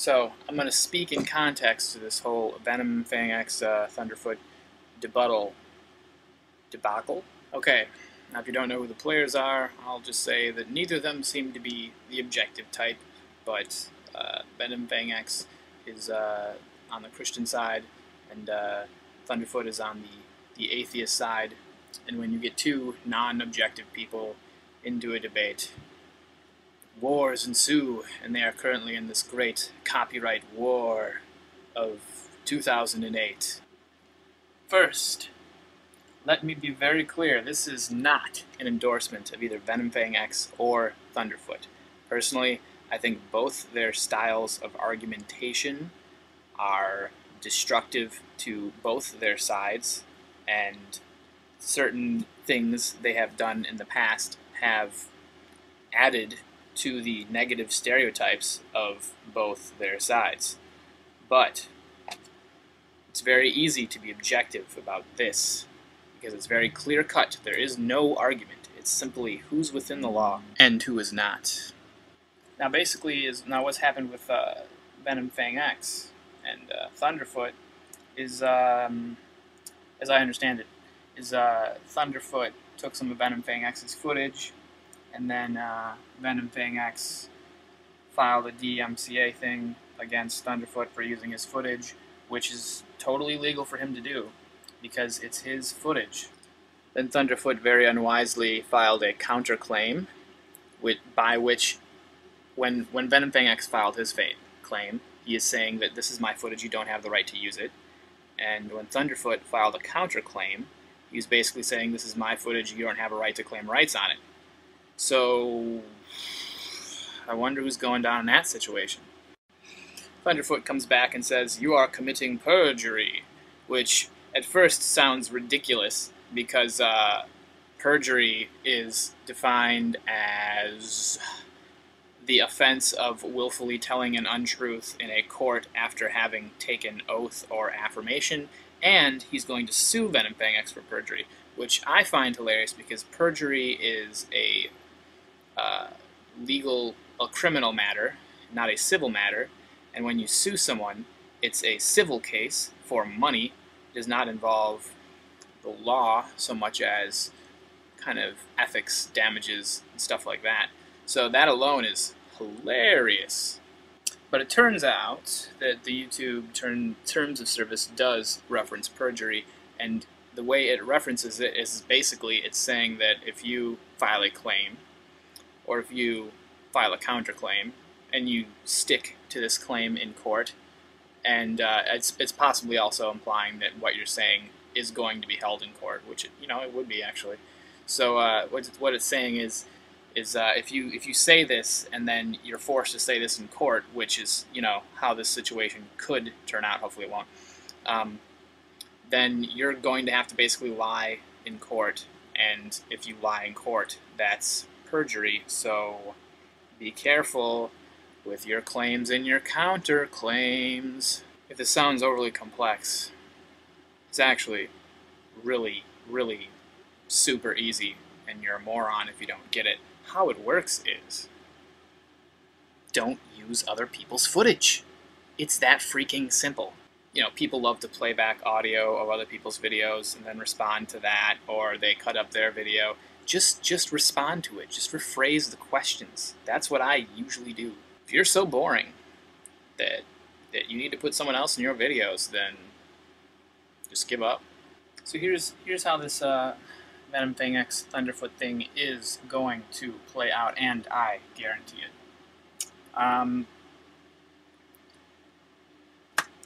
So I'm going to speak in context to this whole Venom Fang X Thunderfoot debacle. Okay, now if you don't know who the players are, I'll just say that neither of them seem to be the objective type, but Venom Fang X is on the Christian side, and Thunderfoot is on the atheist side. And when you get two non-objective people into a debate, wars ensue, and they are currently in this great copyright war of 2008. First, let me be very clear, this is not an endorsement of either Venom Fang X or Thunderfoot. Personally, I think both their styles of argumentation are destructive to both their sides, and certain things they have done in the past have added to the negative stereotypes of both their sides. But it's very easy to be objective about this, because it's very clear-cut. There is no argument. It's simply who's within the law and who is not. Now basically, what's happened with Venom Fang X and Thunderfoot is, as I understand it, is Thunderfoot took some of Venom Fang X's footage, and then Venom Fang X filed a DMCA thing against Thunderfoot for using his footage, which is totally legal for him to do, because it's his footage. Then Thunderfoot very unwisely filed a counterclaim, by which, when Venom Fang X filed his claim, he is saying that this is my footage, you don't have the right to use it. And when Thunderfoot filed a counterclaim, he was basically saying this is my footage, you don't have a right to claim rights on it. So I wonder who's going down in that situation. Thunderfoot comes back and says, "You are committing perjury," which at first sounds ridiculous, because perjury is defined as the offense of willfully telling an untruth in a court after having taken oath or affirmation, and he's going to sue Venom Fang X for perjury, which I find hilarious, because perjury is a criminal matter, not a civil matter, and when you sue someone, it's a civil case for money. It does not involve the law so much as kind of ethics, damages, and stuff like that. So that alone is hilarious. But it turns out that the YouTube Terms of Service does reference perjury, and the way it references it is basically it's saying that if you file a claim, or if you file a counterclaim, and you stick to this claim in court, and it's possibly also implying that what you're saying is going to be held in court, which it would be actually. So what it's saying is if you say this and then you're forced to say this in court, which is how this situation could turn out. Hopefully it won't. Then you're going to have to basically lie in court, and if you lie in court, that's perjury. So be careful with your claims and your counterclaims. If this sounds overly complex, it's actually really, really super easy, and you're a moron if you don't get it. How it works is, don't use other people's footage. It's that freaking simple. People love to play back audio of other people's videos and then respond to that, or they cut up their video. Just respond to it. Just rephrase the questions. That's what I usually do. If you're so boring that you need to put someone else in your videos, then just give up. So here's how this Venom Fang X Thunderfoot thing is going to play out, and I guarantee it.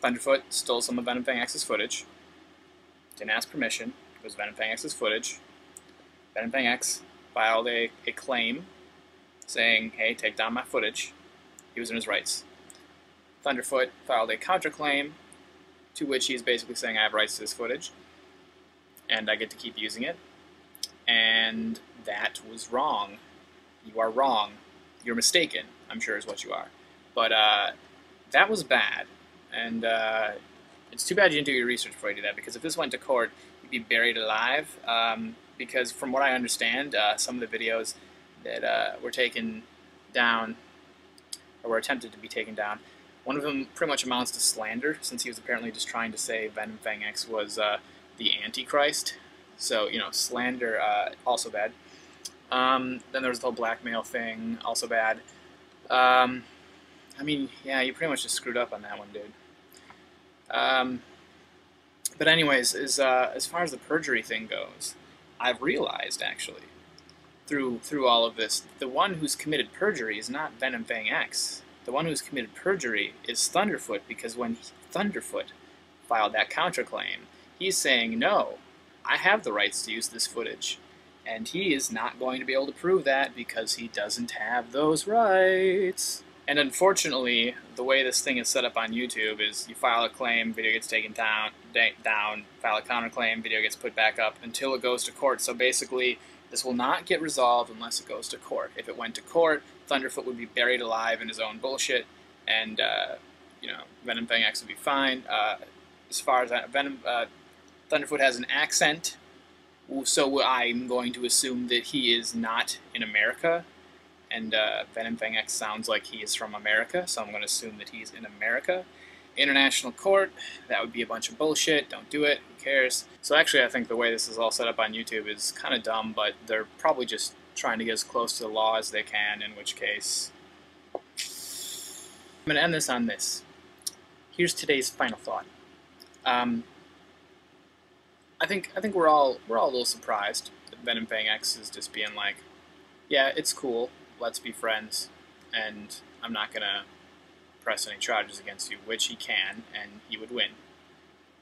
Thunderfoot stole some of Venom Fang X's footage, didn't ask permission, it was Venom Fang X's footage. Venom Fang X filed a claim saying, hey, take down my footage. He was in his rights. Thunderfoot filed a counterclaim to which he's basically saying, I have rights to this footage, and I get to keep using it. And that was wrong. You are wrong. You're mistaken, I'm sure is what you are. But that was bad. And it's too bad you didn't do your research before you do that, because if this went to court, you'd be buried alive. Because from what I understand, some of the videos that were taken down, or were attempted to be taken down, One of them pretty much amounts to slander, since he was apparently just trying to say Venom Fang X was the Antichrist. So, you know, slander, also bad. Then there was the whole blackmail thing, also bad. I mean, yeah, you pretty much just screwed up on that one, dude. But anyways, as far as the perjury thing goes, I've realized, actually, through all of this, the one who's committed perjury is not Venom Fang X. The one who's committed perjury is Thunderfoot, because when Thunderfoot filed that counterclaim, he's saying, no, I have the rights to use this footage. And he is not going to be able to prove that because he doesn't have those rights. And unfortunately, the way this thing is set up on YouTube is you file a claim, video gets taken down, file a counterclaim, video gets put back up until it goes to court. So basically, this will not get resolved unless it goes to court. If it went to court, Thunderfoot would be buried alive in his own bullshit, and you know, Venom Fang X would be fine. As far as Thunderfoot has an accent, so I'm going to assume that he is not in America, and Venom Fang X sounds like he is from America, so I'm going to assume that he's in America. International court, that would be a bunch of bullshit. Don't do it. Who cares? So actually, I think the way this is all set up on YouTube is kind of dumb, but they're probably just trying to get as close to the law as they can, in which case I'm going to end this on this. Here's today's final thought. I think we're all a little surprised that Venom Fang X is just being like, yeah, it's cool, let's be friends, and I'm not gonna press any charges against you, which he can, and he would win.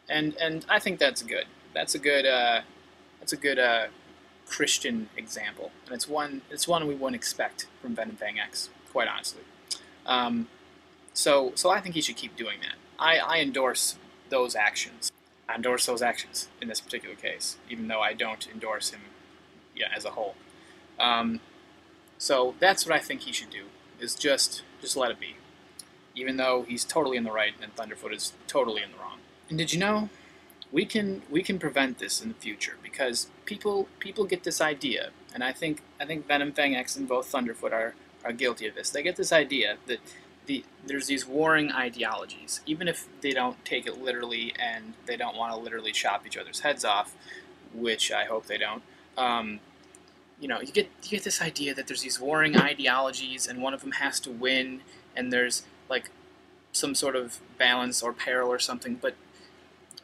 And I think that's good. That's a good Christian example, and it's one we wouldn't expect from Venom Fang X, quite honestly. So I think he should keep doing that. I endorse those actions. I endorse those actions in this particular case, even though I don't endorse him, yeah, as a whole. So that's what I think he should do, is just let it be, even though he's totally in the right and Thunderfoot is totally in the wrong. And did you know, we can prevent this in the future, because people get this idea, and I think Venom Fang X and both Thunderfoot are guilty of this. They get this idea that there's these warring ideologies, even if they don't take it literally and they don't want to literally chop each other's heads off, which I hope they don't. You know, you get this idea that there's these warring ideologies and one of them has to win, and there's like some sort of balance or peril or something, but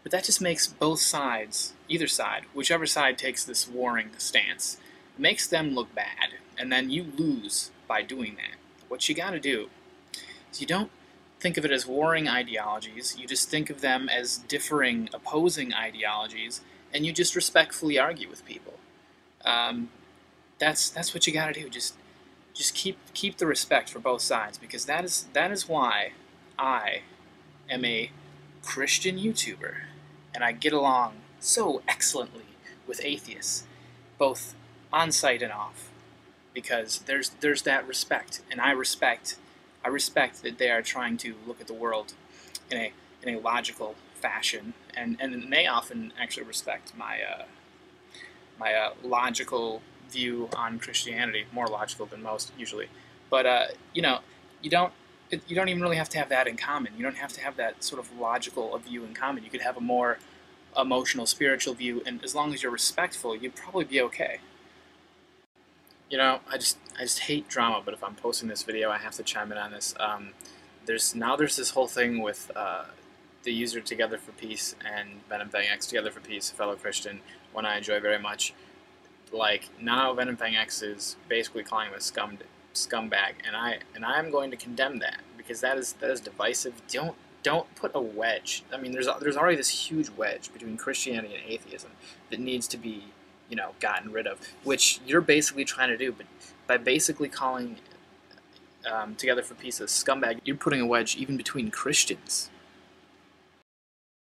that just makes both sides, either side, whichever side takes this warring stance, makes them look bad, and then you lose by doing that. What you gotta do is you don't think of it as warring ideologies, you just think of them as differing, opposing ideologies, and you just respectfully argue with people. That's what you gotta do. Just keep the respect for both sides, because that is why I am a Christian YouTuber, and I get along so excellently with atheists, both on site and off, because there's that respect, and I respect that they are trying to look at the world in a logical fashion, and they often actually respect my logical view on Christianity, more logical than most usually. But you know, you don't even really have to have that in common. You don't have to have that sort of logical view in common. You could have a more emotional, spiritual view, and as long as you're respectful, you'd probably be okay. You know, I just hate drama, but if I'm posting this video, I have to chime in on this. There's this whole thing with the user Together for Peace and Venom Fang X Together for Peace, a fellow Christian, one I enjoy very much. Like, now Venom Fang X is basically calling him a scumbag, and I'm going to condemn that, because that is divisive. Don't put a wedge. I mean, there's already this huge wedge between Christianity and atheism that needs to be, you know, gotten rid of, which you're basically trying to do. But by basically calling Together for Peace a scumbag, you're putting a wedge even between Christians.